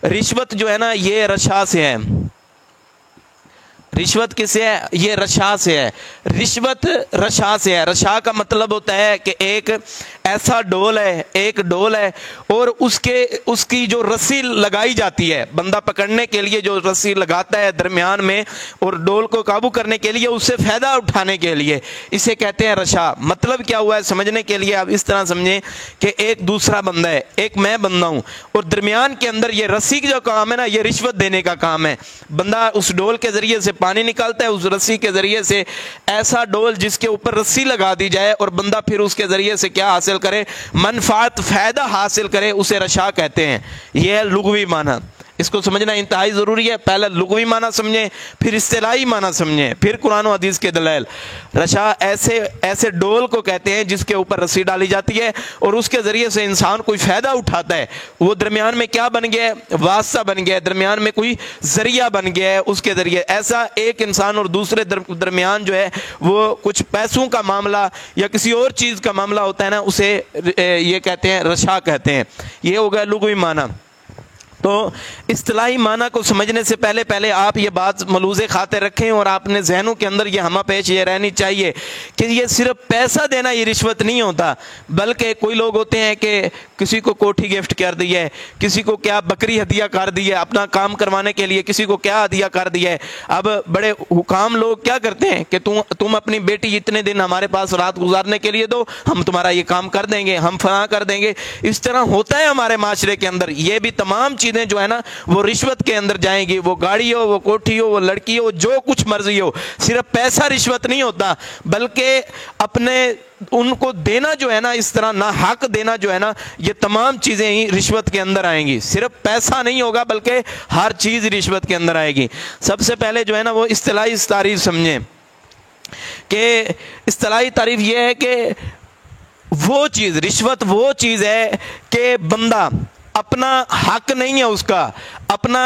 رشوت جو ہے نا یہ رشا سے ہے. رشوت کس سے ہے؟ یہ رشا سے ہے. رشوت رشا سے ہے. رشا کا مطلب ہوتا ہے کہ ایک ایسا ڈول ہے، ایک ڈول ہے اور اس کی جو رسی لگائی جاتی ہے، بندہ پکڑنے کے لیے جو رسی لگاتا ہے درمیان میں اور ڈول کو قابو کرنے کے لیے، اس سے فائدہ اٹھانے کے لیے، اسے کہتے ہیں رشا. مطلب کیا ہوا ہے سمجھنے کے لیے آپ اس طرح سمجھیں کہ ایک دوسرا بندہ ہے، ایک میں بندہ ہوں، اور درمیان کے اندر یہ رسی کا جو کام ہے نا، یہ رشوت دینے کا کام ہے. بندہ اس ڈول کے ذریعے سے پانی نکالتا ہے، اس رسی کے ذریعے سے ایسا ڈول جس کے اوپر رسی لگا دی جائے اور بندہ پھر اس کے ذریعے سے کیا حاصل کرے؟ منفعت، فائدہ حاصل کرے، اسے رشا کہتے ہیں. یہ ہے لغوی معنی. اس کو سمجھنا انتہائی ضروری ہے. پہلے لغوی معنی سمجھیں، پھر اصطلاحی معنی سمجھیں، پھر قرآن و حدیث کے دلائل. رشا ایسے ڈول کو کہتے ہیں جس کے اوپر رسی ڈالی جاتی ہے اور اس کے ذریعے سے انسان کوئی فائدہ اٹھاتا ہے. وہ درمیان میں کیا بن گیا ہے؟ واسطہ بن گیا ہے، درمیان میں کوئی ذریعہ بن گیا ہے. اس کے ذریعے ایسا ایک انسان اور دوسرے درمیان جو ہے وہ کچھ پیسوں کا معاملہ یا کسی اور چیز کا معاملہ ہوتا ہے نا، اسے یہ کہتے ہیں رشا کہتے ہیں. یہ ہو گیا لغوی معنی. تو اصطلاحی معنی کو سمجھنے سے پہلے آپ یہ بات ملحوظ خاطر رکھیں اور آپ نے ذہنوں کے اندر یہ ہمہ پیش یہ رہنی چاہیے کہ یہ صرف پیسہ دینا یہ رشوت نہیں ہوتا، بلکہ کوئی لوگ ہوتے ہیں کہ کسی کو کوٹھی گفٹ کر دی ہے، کسی کو کیا بکری ہدیہ کر دی ہے اپنا کام کروانے کے لیے، کسی کو کیا ہدیہ کر دی ہے. اب بڑے حکام لوگ کیا کرتے ہیں کہ تم اپنی بیٹی اتنے دن ہمارے پاس رات گزارنے کے لیے دو، ہم تمہارا یہ کام کر دیں گے، ہم فلاں کر دیں گے. اس طرح ہوتا ہے ہمارے معاشرے کے اندر. یہ بھی تمام چیزیں جو ہے نا وہ رشوت کے اندر جائیں گی. وہ گاڑی ہو، وہ کوٹھی ہو، وہ لڑکی ہو، جو کچھ مرضی ہو، صرف پیسہ رشوت نہیں ہوتا، بلکہ اپنے ان کو دینا جو ہے نا، اس طرح نہ حق دینا جو ہے نا، یہ تمام چیزیں ہی رشوت کے اندر آئیں گی. صرف پیسہ نہیں ہوگا بلکہ ہر چیز رشوت کے اندر آئے گی. سب سے پہلے جو ہے نا وہ اصطلاحی تعریف سمجھیں کہ اصطلاحی تعریف یہ ہے کہ وہ چیز، رشوت وہ چیز ہے کہ بندہ اپنا حق نہیں ہے، اس کا اپنا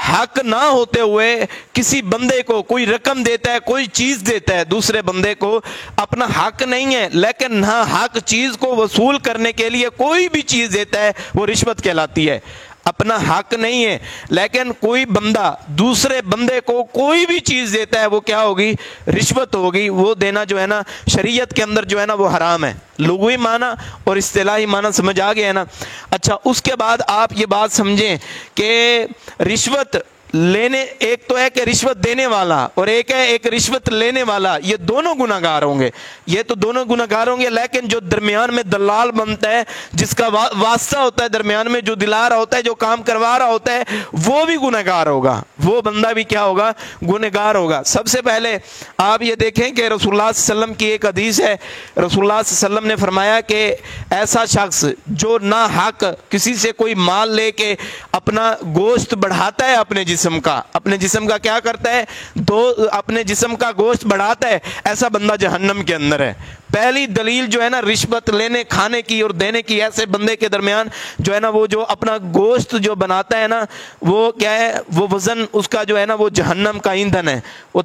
حق نہ ہوتے ہوئے کسی بندے کو کوئی رقم دیتا ہے، کوئی چیز دیتا ہے دوسرے بندے کو. اپنا حق نہیں ہے لیکن ہاں حق چیز کو وصول کرنے کے لیے کوئی بھی چیز دیتا ہے، وہ رشوت کہلاتی ہے. اپنا حق نہیں ہے لیکن کوئی بندہ دوسرے بندے کو کوئی بھی چیز دیتا ہے، وہ کیا ہوگی؟ رشوت ہوگی. وہ دینا جو ہے نا شریعت کے اندر جو ہے نا وہ حرام ہے. لغوی معنی اور اصطلاحی معنی سمجھ آ گیا ہے نا. اچھا، اس کے بعد آپ یہ بات سمجھیں کہ رشوت لینے، ایک تو ہے کہ رشوت دینے والا اور ایک ہے ایک رشوت لینے والا. یہ دونوں گناہگار ہوں گے، یہ تو دونوں گناہگار ہوں گے. لیکن جو درمیان میں دلال بنتا ہے، جس کا واسطہ ہوتا ہے درمیان میں، جو دلا رہا ہوتا ہے، جو کام کروا رہا ہوتا ہے، وہ بھی گناہگار ہوگا. وہ بندہ بھی کیا ہوگا؟ گناہگار ہوگا. سب سے پہلے آپ یہ دیکھیں کہ رسول اللہ صلی اللہ علیہ وسلم کی ایک حدیث ہے. رسول اللہ صلی اللہ علیہ وسلم نے فرمایا کہ ایسا شخص جو نہ حق کسی سے کوئی مال لے کے اپنا گوشت بڑھاتا ہے، اپنے جسم کا کیا کرتا ہے؟ اپنے جسم کا گوشت بڑھاتا ہے، ایسا بندہ جہنم کے اندر ہے. پہلی دلیل جو ہے نا رشوت لینے، کھانے کی اور دینے کی، ایسے بندے کے درمیان جو ہے نا وہ جو اپنا گوشت جو بناتا ہے نا، وہ کیا ہے؟ وہ وزن اس کا جو ہے نا وہ جہنم کا ایندھن ہے. وہ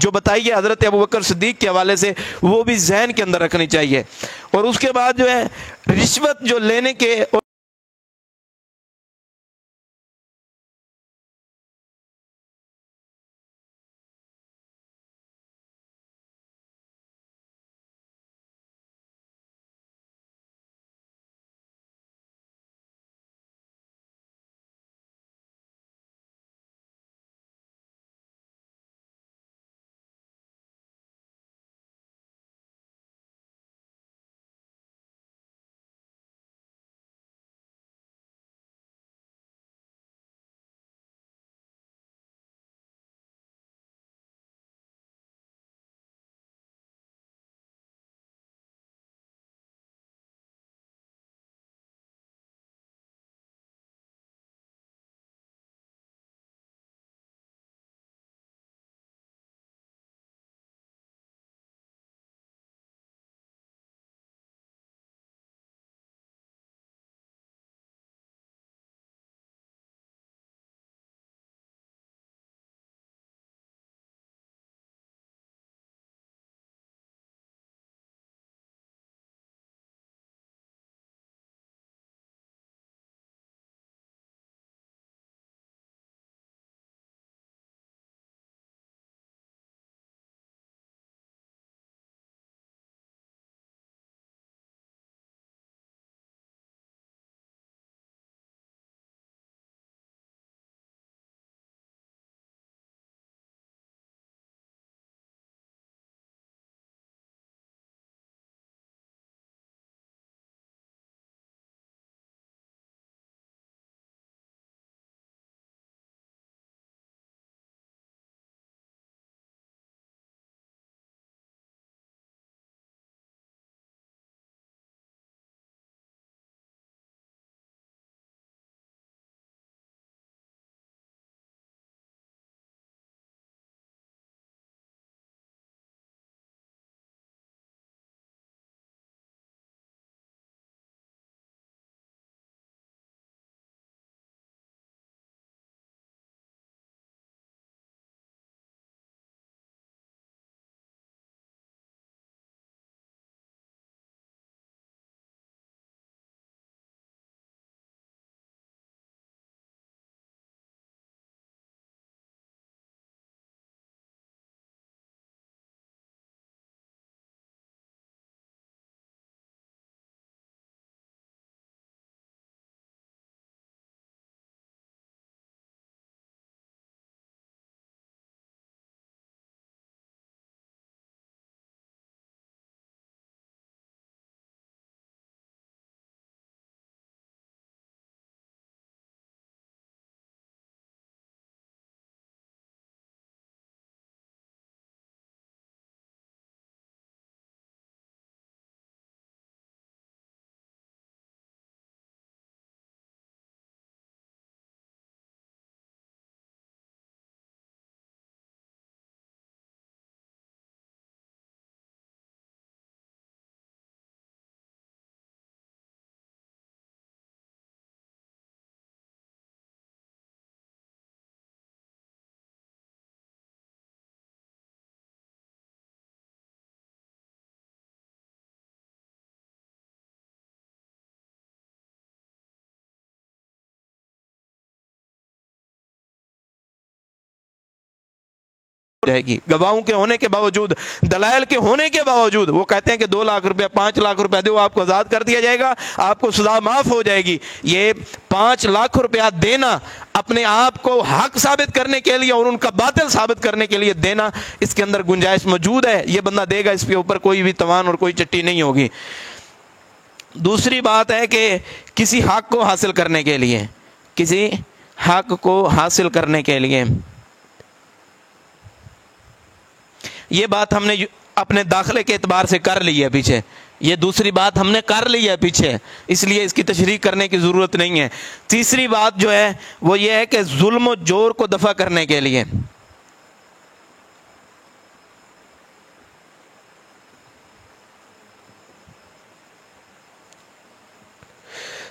जो बताई है हज़रत अबू बकर सिद्दीक के हवाले से, वो भी जहन के अंदर रखनी चाहिए। और उसके बाद जो है रिश्वत जो लेने के जाएगी। गवाहों के होने के बावजूद, दलाइल के होने के बावजूद वो कहते हैं कि 2 लाख रुपया 5 लाख रुपया दो, आपको आजाद कर दिया जाएगा, आपको सजा माफ हो जाएगी। ये 5 लाख रुपया देना अपने आप को हक साबित करने के लिए और उनका बातिल साबित करने के लिए देना, इसके अंदर गुंजाइश मौजूद है, ये बंदा देगा, इसके ऊपर कोई भी तवान और कोई चिट्ठी नहीं होगी। दूसरी बात है कि किसी हक को हासिल करने के लिए, किसी हक को हासिल करने के लिए, ये बात हमने अपने दाखिले के एतबार से कर ली है पीछे, ये दूसरी बात हमने कर ली है पीछे, इसलिए इसकी तशरीह करने की ज़रूरत नहीं है। तीसरी बात जो है वो ये है कि जुल्म और जोर को दफ़ा करने के लिए,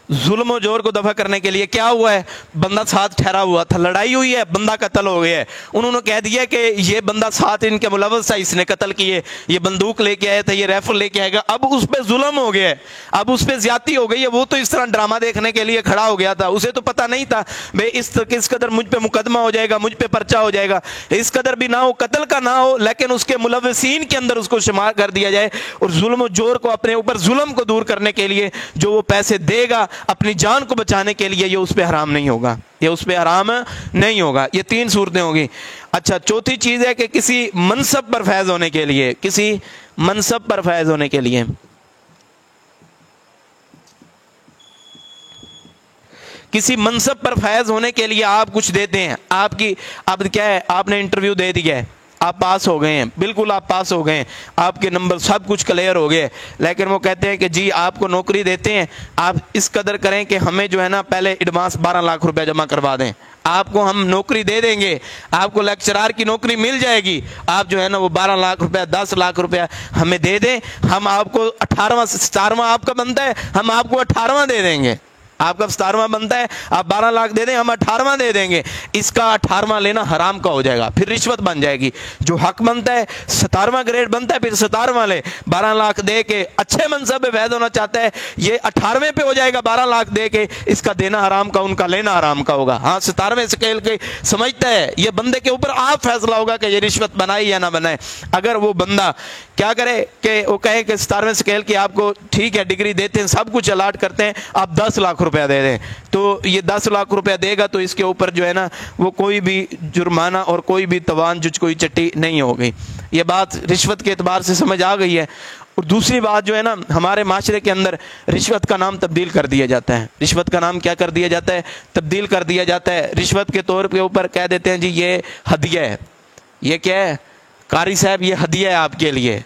जुल्म और जोर को दफा करने के लिए क्या हुआ है, बंदा साथ ठहरा हुआ था, लड़ाई हुई है, बंदा कत्ल हो गया है, उन्होंने कह दिया कि ये बंदा साथ इनके मुलव्वस था, इसने कत्ल किए, ये बंदूक लेके आया था, ये राइफल लेके आएगा, अब उस पर जुल्म हो गया है, अब उस पर ज्यादती हो गई है। वो तो इस तरह ड्रामा देखने के लिए खड़ा हो गया था, उसे तो पता नहीं था भाई इस कदर मुझ पे मुकदमा हो जाएगा, मुझ पे पर्चा हो जाएगा, इस कदर भी ना हो, कत्ल का ना हो, लेकिन उसके मुलव्वसीन के अंदर उसको शुमार कर दिया जाए। और जुल्म और जोर को, अपने ऊपर जुल्म को दूर करने के लिए जो वो पैसे देगा अपनी जान को बचाने के लिए, ये उस पर हराम नहीं होगा, ये उस पर हराम नहीं होगा। ये 3 सूरतें होगी। अच्छा, चौथी चीज है कि किसी मनसब पर फैज होने के लिए, किसी मनसब पर फैज होने के लिए, किसी मनसब पर फैज होने के लिए आप कुछ देते हैं, आपकी अब क्या है, आपने इंटरव्यू दे दिया है, आप पास हो गए हैं, बिल्कुल आप पास हो गए हैं, आपके नंबर सब कुछ क्लियर हो गए, लेकिन वो कहते हैं कि जी आपको नौकरी देते हैं, आप इस कदर करें कि हमें जो है ना पहले एडवांस 12 लाख रुपया जमा करवा दें, आपको हम नौकरी दे देंगे, आपको लेक्चरार की नौकरी मिल जाएगी, आप जो है ना वो 12 लाख रुपया 10 लाख रुपया हमें दे दें, हम आपको 18वां 17वां आपका बनता है, हम आपको 18वां दे देंगे, आपका 17वां बनता है, आप 12 लाख दे दें, हम 18वां दे देंगे। इसका 18वां लेना हराम का हो जाएगा, फिर रिश्वत बन जाएगी। जो हक बनता है 17वां ग्रेड बनता है, फिर 17वां ले, 12 लाख दे के अच्छे मनसब में वैद होना चाहता है, ये 18वें पे हो जाएगा 12 लाख दे के, इसका देना हराम का, उनका लेना हराम का होगा। हाँ, 17वें स्केल के समझता है, ये बंदे के ऊपर आप फैसला होगा कि ये रिश्वत बनाए या ना बनाए। अगर वो बंदा क्या करे कि वो कहे कि 17वें स्केल की आपको ठीक है डिग्री देते हैं, सब कुछ अलाट करते हैं, आप 10 लाख रुपया दे दें, तो ये 10 लाख रुपया देगा तो इसके ऊपर जो है ना वो कोई भी जुर्माना और कोई भी तवान जुज कोई चट्टी नहीं हो गई। ये बात रिश्वत के एतबार से समझ आ गई है। और दूसरी बात जो है ना, हमारे माशरे के अंदर रिश्वत का नाम तब्दील कर दिया जाता है। रिश्वत का नाम क्या कर दिया जाता है? तब्दील कर दिया जाता है। रिश्वत के तौर के ऊपर कह देते हैं जी ये हदिया है, ये क्या है कारी साहब, ये हदिया है आपके लिए,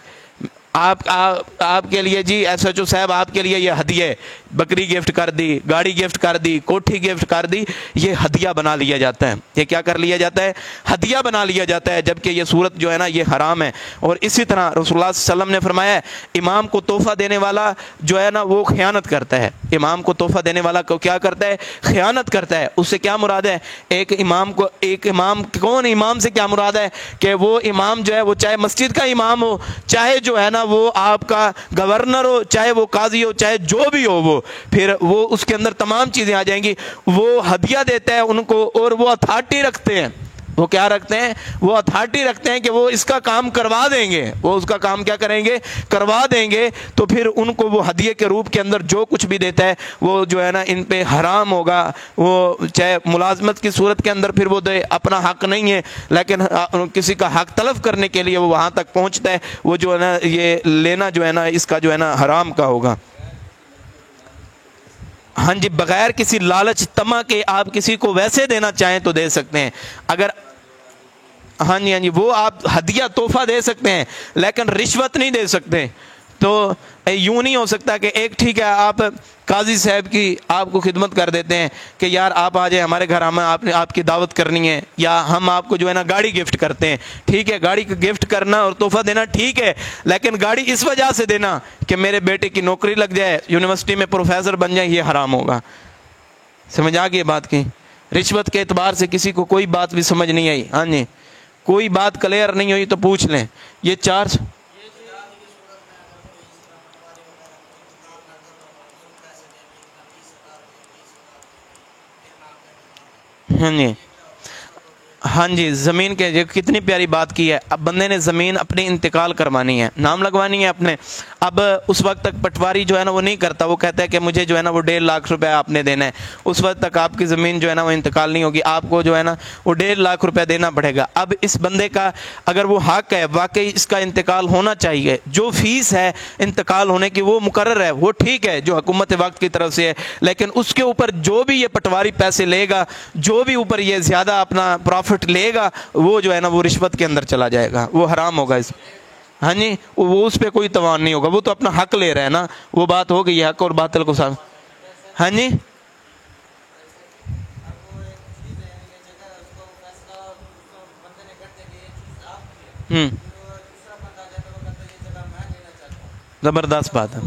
आपके लिए जी SHO साहब आपके लिए ये हदिया है, बकरी गिफ्ट कर दी, गाड़ी गिफ्ट कर दी, कोठी गिफ्ट कर दी, ये हदिया बना लिया जाता है। ये क्या कर लिया जाता है? हदिया बना लिया जाता है, जबकि ये सूरत जो है ना ये हराम है। और इसी तरह रसूलुल्लाह सल्लल्लाहु अलैहि वसल्लम ने फरमाया इमाम को तोहफा देने वाला जो है ना वो खयानत करता है। इमाम को तोहफा देने वाला को क्या करता है? खयानत करता है। उससे क्या मुराद है? एक इमाम कौन इमाम से क्या मुराद है कि वो इमाम जो है वो चाहे मस्जिद का इमाम हो, चाहे जो है ना वो आपका गवर्नर हो, चाहे वो काजी हो, चाहे जो भी हो, वो फिर वो उसके अंदर तमाम चीजें आ जाएंगी। वो हदिया देता है उनको और वो अथॉरिटी रखते हैं। वो क्या रखते हैं? वो अथॉरिटी रखते हैं कि वो इसका काम करवा देंगे, वो उसका काम क्या करेंगे? करवा देंगे। तो फिर उनको वो हदिये के रूप के अंदर जो कुछ भी देता है वो जो है ना इन पे हराम होगा। वो चाहे मुलाजमत की सूरत के अंदर फिर वो दे, अपना हक नहीं है, लेकिन किसी का हक तलब करने के लिए वो वहाँ तक पहुँचता है, वो जो है ना ये लेना जो है ना इसका जो है ना हराम का होगा। हाँ जी, बगैर किसी लालच तमा के आप किसी को वैसे देना चाहें तो दे सकते हैं। अगर हाँ जी, वो आप हदिया तोहफा दे सकते हैं, लेकिन रिश्वत नहीं दे सकते। तो यूँ नहीं हो सकता कि एक ठीक है आप काजी साहब की आपको खिदमत कर देते हैं कि यार आप आ जाए हमारे घर, हमें आपकी दावत करनी है, या हम आपको जो है ना गाड़ी गिफ्ट करते हैं। ठीक है, गाड़ी गिफ्ट करना और तोहफा देना ठीक है, लेकिन गाड़ी इस वजह से देना कि मेरे बेटे की नौकरी लग जाए, यूनिवर्सिटी में प्रोफेसर बन जाए, ये हराम होगा। समझ आ गई बात की? रिश्वत के एतबार से किसी को कोई बात भी समझ नहीं आई? हाँ जी, कोई बात क्लियर नहीं हुई तो पूछ लें। ये 4 हाँ जी, हाँ जी, ज़मीन के जो कितनी प्यारी बात की है। अब बंदे ने ज़मीन अपनी इंतकाल करवानी है, नाम लगवानी है अपने। अब उस वक्त तक पटवारी जो है ना वो नहीं करता, वो कहता है कि मुझे जो है ना वो 1.5 लाख रुपया आपने देना है। उस वक्त तक आपकी ज़मीन जो है ना वो इंतकाल नहीं होगी, आपको जो है ना वो 1.5 लाख रुपया देना पड़ेगा। अब इस बंदे का अगर वो हक है, वाकई इसका इंतकाल होना चाहिए, जो फीस है इंतकाल होने की वो मुकर्रर है, वो ठीक है जो हुकूमत वक्त की तरफ से है, लेकिन उसके ऊपर जो भी ये पटवारी पैसे लेगा, जो भी ऊपर ये ज़्यादा अपना प्रॉफिट लेगा, वो जो है ना वो रिश्वत के अंदर चला जाएगा, वो हराम होगा इस। हाँ जी, वो उस पर कोई तवान नहीं होगा, वो तो अपना हक ले रहा है ना। वो बात हो गई हक और बातिल को साथ। हाँ जी, जबरदस्त बात है।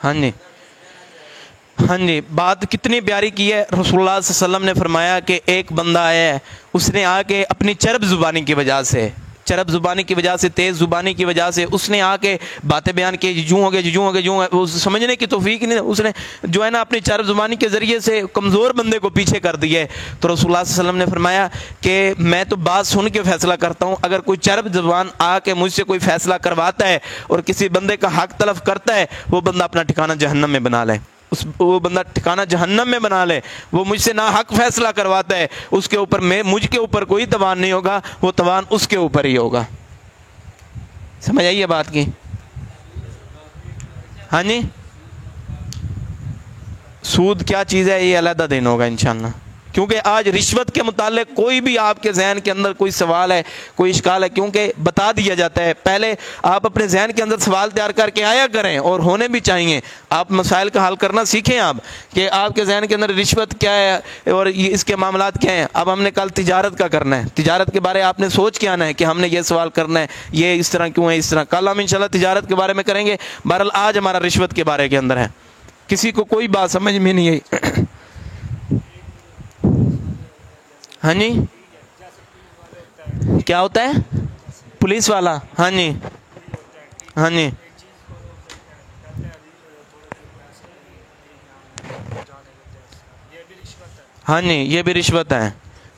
ہاں جی ہاں جی، بات کتنی پیاری کی ہے۔ رسول اللہ صلی اللہ علیہ وسلم نے فرمایا کہ ایک بندہ آیا ہے، اس نے آ کے اپنی چرب زبانی کی وجہ سے، چرب زبانی کی وجہ سے، تیز زبانی کی وجہ سے اس نے آ کے باتیں بیان کی، یوں ہو گیا یوں ہو گیا یوں، وہ سمجھنے کی توفیق نہیں، اس نے جو ہے نا اپنی چرب زبانی کے ذریعے سے کمزور بندے کو پیچھے کر دیا ہے۔ تو رسول اللہ صلی اللہ علیہ وسلم نے فرمایا کہ میں تو بات سن کے فیصلہ کرتا ہوں، اگر کوئی چرب زبان آ کے مجھ سے کوئی فیصلہ کرواتا ہے اور کسی بندے کا حق تلف کرتا ہے، وہ بندہ اپنا ٹھکانہ جہنم میں بنا لے، وہ بندہ ٹھکانہ جہنم میں بنا لے۔ وہ مجھ سے ناحق فیصلہ کرواتا ہے، اس کے اوپر مجھ کے اوپر کوئی توان نہیں ہوگا، وہ توان اس کے اوپر ہی ہوگا۔ سمجھ آئیے بات کی؟ ہاں جی، سود کیا چیز ہے یہ علیحدہ دن ہوگا انشاءاللہ، کیونکہ آج رشوت کے متعلق کوئی بھی آپ کے ذہن کے اندر کوئی سوال ہے، کوئی اشکال ہے، کیونکہ بتا دیا جاتا ہے۔ پہلے آپ اپنے ذہن کے اندر سوال تیار کر کے آیا کریں، اور ہونے بھی چاہیے، آپ مسائل کا حل کرنا سیکھیں آپ، کہ آپ کے ذہن کے اندر رشوت کیا ہے اور اس کے معاملات کیا ہیں۔ اب ہم نے کل تجارت کا کرنا ہے، تجارت کے بارے آپ نے سوچ کے آنا ہے کہ ہم نے یہ سوال کرنا ہے، یہ اس طرح کیوں ہے، اس طرح۔ کل ہم انشاءاللہ تجارت کے بارے میں کریں گے، بہرحال آج ہمارا رشوت کے بارے کے اندر ہے۔ کسی کو کوئی بات سمجھ میں نہیں آئی؟ ہاں جی، کیا ہوتا ہے پولیس والا؟ ہاں جی ہاں جی ہاں جی، یہ بھی رشوت ہے۔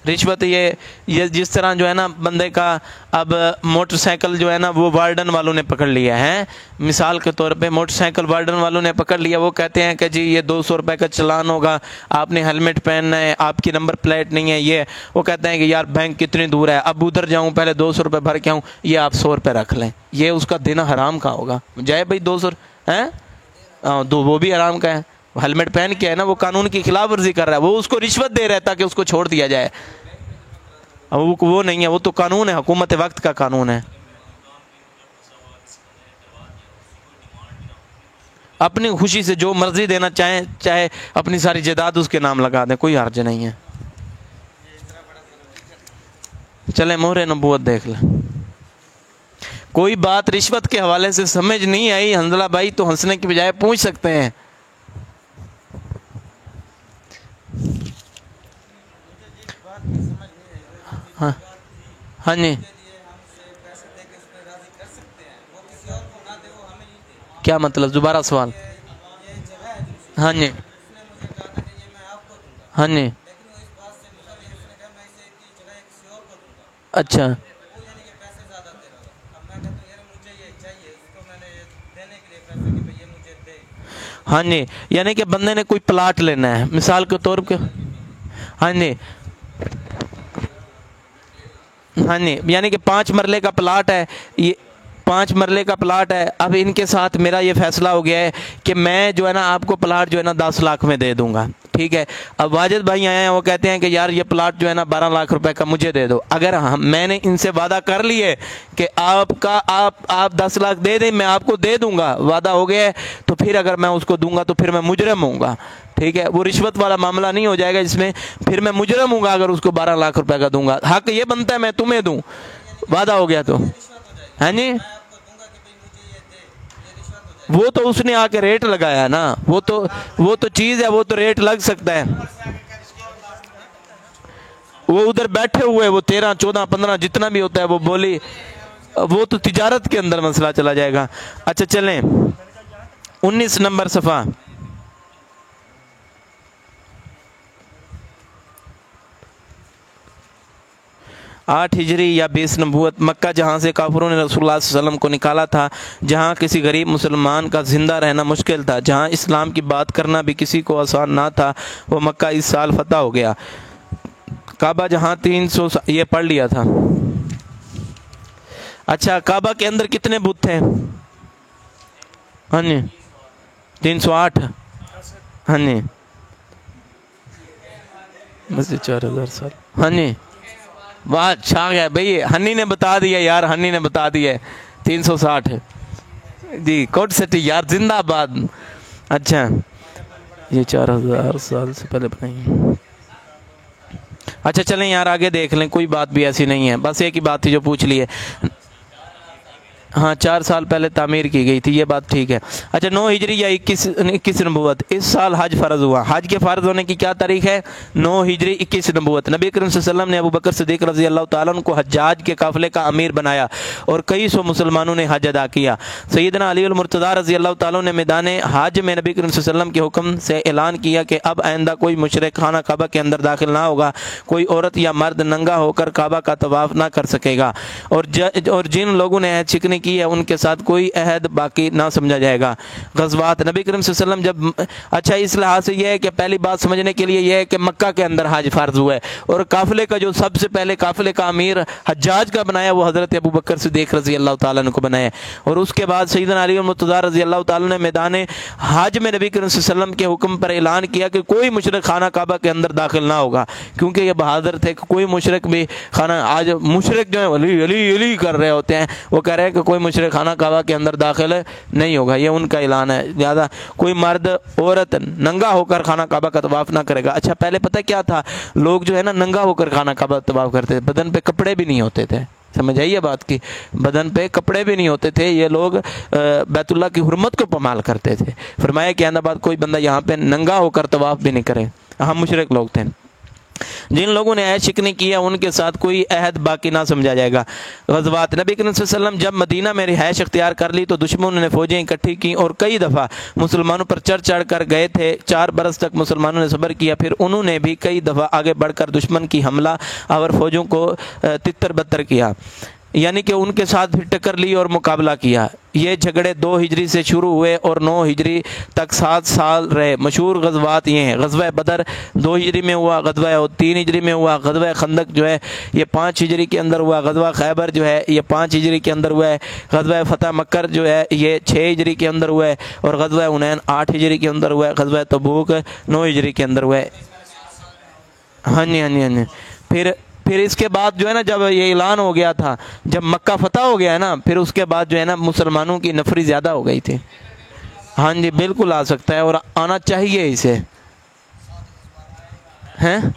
رشوت یہ جس طرح جو ہے نا بندے کا اب موٹر سائیکل جو ہے نا وہ وارڈن والوں نے پکڑ لیا ہے، مثال کے طور پہ موٹر سائیکل وارڈن والوں نے پکڑ لیا، وہ کہتے ہیں کہ جی یہ 200 روپے کا چلان ہوگا، آپ نے ہیلمٹ پہننا ہے، آپ کی نمبر پلیٹ نہیں ہے، یہ وہ کہتے ہیں کہ یار بینک کتنی دور ہے، اب ادھر جاؤں پہلے 200 روپے بھر کے آؤں، یہ آپ 100 روپے رکھ لیں، یہ اس کا دینا حرام کا ہوگا، جائے بھائی 200 ہیں وہ بھی حرام کا ہے، ہیلمٹ پہن کے ہے نا وہ قانون کی خلاف ورزی کر رہا ہے، وہ اس کو رشوت دے رہا ہے تاکہ اس کو چھوڑ دیا جائے، وہ نہیں ہے، وہ تو قانون ہے، حکومت وقت کا قانون ہے۔ اپنی خوشی سے جو مرضی دینا چاہیں، چاہے اپنی ساری جائیداد اس کے نام لگا دیں، کوئی حرج نہیں ہے۔ چلیں مہر نبوت دیکھ لیں۔ کوئی بات رشوت کے حوالے سے سمجھ نہیں آئی حنظلہ بھائی تو ہنسنے کی بجائے پوچھ سکتے ہیں۔ ہاں جی، کیا مطلب؟ دوبارہ سوال۔ ہاں جی ہاں جی، اچھا ہاں جی، یعنی کہ بندے نے کوئی پلاٹ لینا ہے مثال کے طور پہ، ہاں جی ہاں جی، یعنی کہ 5 مرلے کا پلاٹ ہے، یہ 5 مرلے کا پلاٹ ہے، اب ان کے ساتھ میرا یہ فیصلہ ہو گیا ہے کہ میں جو ہے نا آپ کو پلاٹ جو ہے نا 10 لاکھ میں دے دوں گا، ٹھیک ہے۔ اب واجد بھائی آئے ہیں، وہ کہتے ہیں کہ یار یہ پلاٹ جو ہے نا 12 لاکھ روپے کا مجھے دے دو۔ اگر میں نے ان سے وعدہ کر لیے کہ آپ 10 لاکھ دے دیں، میں آپ کو دے دوں گا، وعدہ ہو گیا ہے، تو پھر اگر میں اس کو دوں گا تو پھر میں مجرم ہوں گا، ٹھیک ہے۔ وہ رشوت والا معاملہ نہیں ہو جائے گا جس میں پھر میں مجرم ہوں گا اگر اس کو 12 لاکھ روپے کا دوں گا۔ حق یہ بنتا ہے میں تمہیں دوں، وعدہ ہو گیا تو، ہے نہیں؟ وہ تو اس نے آ کے ریٹ لگایا نا، وہ تو چیز ہے، وہ تو ریٹ لگ سکتا ہے، وہ ادھر بیٹھے ہوئے وہ 13 14 15 جتنا بھی ہوتا ہے وہ بولی، وہ تو تجارت کے اندر مسئلہ چلا جائے گا۔ اچھا چلیں 19 نمبر صفحہ، آٹھ ہجری یا 20 نبوت، مکہ جہاں سے کافروں نے رسول اللہ صلی اللہ علیہ وسلم کو نکالا تھا، جہاں کسی غریب مسلمان کا زندہ رہنا مشکل تھا، جہاں اسلام کی بات کرنا بھی کسی کو آسان نہ تھا، وہ مکہ اس سال فتح ہو گیا۔ کعبہ جہاں 300 یہ پڑھ لیا تھا۔ اچھا کعبہ کے اندر کتنے بت تھے؟ ہاں جی 308، ہاں جی بس 4000 سال، ہاں جی واہ چھا گیا بھئی، ہنی نے بتا دیا یار، ہنی نے بتا دیا 360 جی، کوٹ سٹی یار زندہ آباد۔ اچھا یہ 4000 سال سے پہلے بنائی۔ اچھا چلیں یار آگے دیکھ لیں، کوئی بات بھی ایسی نہیں ہے، بس ایک ہی بات تھی جو پوچھ لی ہے۔ हाँ 4 साल पहले तामीर की गई थी, ये बात ठीक है। अच्छा 9 हिजरी या 21 नबूवत, इस साल हज फ़र्ज़ हुआ। हज के फ़र्ज़ होने की क्या तारीख है? 9 हिजरी 21 नबूवत। नबी करीम सल्लल्लाहु अलैहि वसल्लम ने अबू बकर सिद्दीक़ रज़ी अल्लाह ताला अन्हु को हज्जाज के काफ़िले का अमीर बनाया और कई सौ मुसलमानों ने हज अदा किया। सैयदना अली अल मुर्तज़ा रज़ी अल्लाह ताला ने मैदान हज में नबी करीम सल्लल्लाहु अलैहि वसल्लम के हुक्म से ऐलान किया कि अब आइंदा कोई मुशरिक खाना काबा के अंदर दाखिल ना होगा, कोई औरत या मर्द नंगा होकर काबा का तवाफ़ ना कर सकेगा, और जिन लोगों ने अहद शिकनी की है उनके साथ कोई अहद बाकी ना समझा जाएगा। ग़ज़वात नबी करीम सल्लल्लाहु अलैहि वसल्लम जब, अच्छा इस लिहाज से यह है कि पहली बात समझने के लिए यह है कि मक्का के अंदर हज फ़र्ज़ हुआ है और काफ़िले का जो सबसे पहले काफ़िले का अमीर हज्जाज का बनाया वो हज़रत अबू बकर सिद्दीक़ रज़ी अल्लाह ताला अन्हु को बनाया। और उसके बाद सैयदना अली मुर्तज़ा रज़ी अल्लाह ताला ने मैदान हज में नबी करीम सल्लल्लाहु अलैहि वसल्लम के हुक्म पर ऐलान किया कि कोई मुशरिक खाना काबा के अंदर दाखिल ना होगा, क्योंकि ये बहादुर थे कि कोई मुशरिक भी खाना, आज मुशरिक जो है अली अली अली कर रहे होते हैं, वो कह रहे हैं कि कोई मुशरिक खाना काबा के अंदर दाखिल नहीं होगा, ये उनका ऐलान है। ज़्यादा कोई मर्द औरत नंगा होकर खाना काबा का तवाफ़ ना करेगा। अच्छा पहले पता क्या था, लोग जो है ना नंगा होकर खाना काबा तवाफ़ करते थे, बदन पे कपड़े भी नहीं होते थे, समझ आइए बात की, बदन पे कपड़े भी नहीं होते थे। ये लोग बैतुल्लाह की हुर्मत को पमाल करते थे। फरमाया कि आंदा बात कोई बंदा यहाँ पे नंगा होकर तवाफ़ भी नहीं करे, हम मुशरिक लोग थे। जिन लोगों ने ऐश शिकनी किया उनके साथ कोई अहद बाकी ना समझा जाएगा। ग़ज़वात नबी करीम सल्लल्लाहु अलैहि वसल्लम जब मदीना में रिहाइश अख्तियार कर ली तो दुश्मनों ने फ़ौजें इकट्ठी की और कई दफ़ा मुसलमानों पर चढ़ कर गए थे। 4 बरस तक मुसलमानों ने सब्र किया, फिर उन्होंने भी कई दफ़ा आगे बढ़कर दुश्मन की हमला और फ़ौजों को तितर बतर किया, यानी कि उनके साथ फिर टक्कर ली और मुकाबला किया। ये झगड़े 2 हिजरी से शुरू हुए और 9 हिजरी तक 7 साल रहे। मशहूर ग़ज़वात ये हैं, ग़ज़वा बदर 2 हिजरी में हुआ, ग़ज़वा 3 हिजरी में हुआ, ग़ज़वा खंदक जो है ये 5 हिजरी के अंदर हुआ, ग़ज़वा खैबर जो है ये 5 हिजरी के अंदर हुआ है, ग़ज़वा फ़तह मक्कर जो है ये 6 हिजरी के अंदर हुआ है, और ग़ज़वा हुनैन 8 हिजरी के अंदर हुआ है, ग़ज़वा तबूक 9 हिजरी के अंदर हुआ है। हाँ जी हाँ जी हाँ जी। फिर इसके बाद जो है ना, जब ये ऐलान हो गया था, जब मक्का फतह हो गया है ना, फिर उसके बाद जो है ना मुसलमानों की नफरी ज़्यादा हो गई थी। हाँ जी बिल्कुल आ सकता है और आना चाहिए इसे, हैं?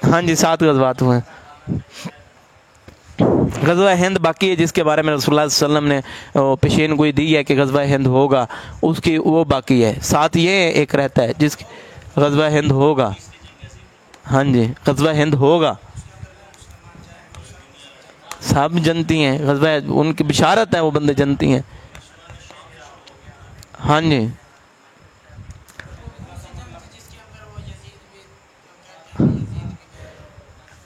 हाँ जी 7 ग़ज़वात हुए। ग़ज़वा हिंद बाकी है, जिसके बारे में रसूलुल्लाह सल्लल्लाहु अलैहि वसल्लम ने पेशीन गोई दी है कि ग़ज़वा हिंद होगा, उसकी वो बाकी है। साथ ये एक रहता है जिस ग़ज़वा हिंद होगा। हाँ जी ग़ज़वा हिंद होगा, सब जनती हैं, ग़ज़वा उनकी बिशारत है, वो बंदे जनती हैं। हाँ जी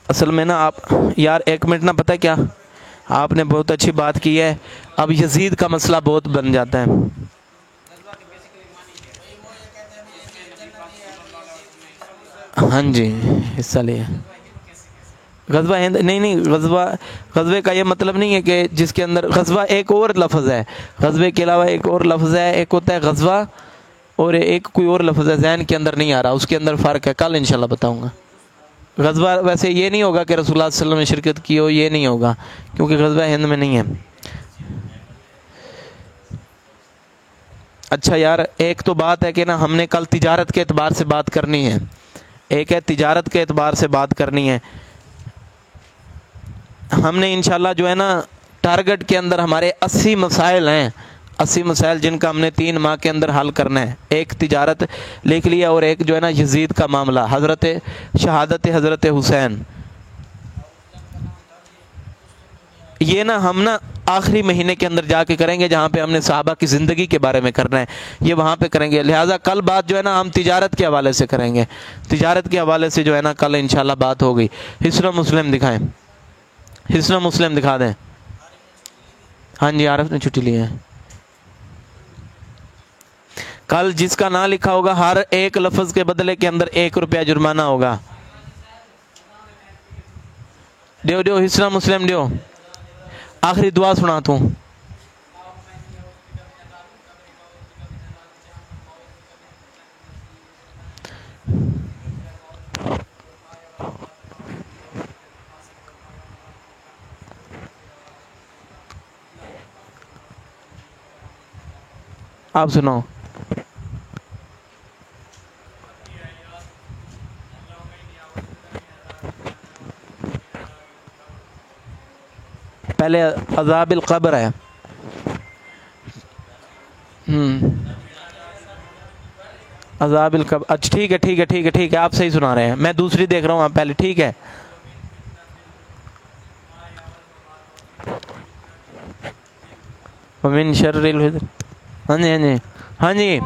असल में ना आप यार 1 मिनट ना, पता है क्या, आपने बहुत अच्छी बात की है। अब यजीद का मसला बहुत बन जाता है। हाँ जी हिस्सा लिया। ग़ज़वा हिंद नहीं, ग़ज़वे का ये मतलब नहीं है कि जिसके अंदर ग़ज़वा एक और लफ्ज़ है, ग़ज़वे के अलावा एक और लफ्ज़ है, एक होता है ग़ज़वा और एक कोई और लफ्ज़ है, ज़हन के अंदर नहीं आ रहा, उसके अंदर फ़र्क है, कल इंशाल्लाह बताऊँगा। ग़ज़वा वैसे ये नहीं होगा कि रसूलुल्लाह सल्लल्लाहु अलैहि वसल्लम ने शिरकत की हो, ये नहीं होगा, क्योंकि ग़ज़वा हिंद में नहीं है। अच्छा यार एक तो बात है कि ना, हमने कल तिजारत के एतबार से बात करनी है, एक है तिजारत के एतबार से बात करनी है। हमने इंशाल्लाह जो है ना, टारगेट के अंदर हमारे 80 मसाइल हैं, 80 मसाइल जिनका हमने 3 माह के अंदर हल करना है। एक तिजारत लिख लिया और एक जो है ना यजीद का मामला, हज़रत शहादत हज़रत हुसैन, ये ना हम ना आखिरी महीने के अंदर जाके करेंगे, जहाँ पे हमने सहाबा की ज़िंदगी के बारे में करना है, ये वहाँ पे करेंगे। लिहाजा कल बात जो है ना हम तिजारत के हवाले से करेंगे, तिजारत के हवाले से जो है ना कल इंशाल्लाह बात होगी। हिस्न मुस्लिम दिखाएं, हिस्न मुस्लिम दिखा दें। हाँ जी आरिफ ने छुट्टी ली है। कल जिसका ना लिखा होगा हर एक लफ्ज़ के बदले के अंदर 1 रुपया जुर्माना होगा। दियो हिस्न मुस्लिम दियो। आखिरी दुआ सुनाता हूँ। आप सुनाओ। پہلے عذاب القبر ہے. عذاب القبر. اچھا ٹھیک ہے ٹھیک ہے ٹھیک ہے ٹھیک ہے, آپ صحیح سنا رہے ہیں, میں دوسری دیکھ رہا ہوں آپ پہلے. ٹھیک ہے ومن شر الحزن. ہاں جی ہاں جی ہاں جی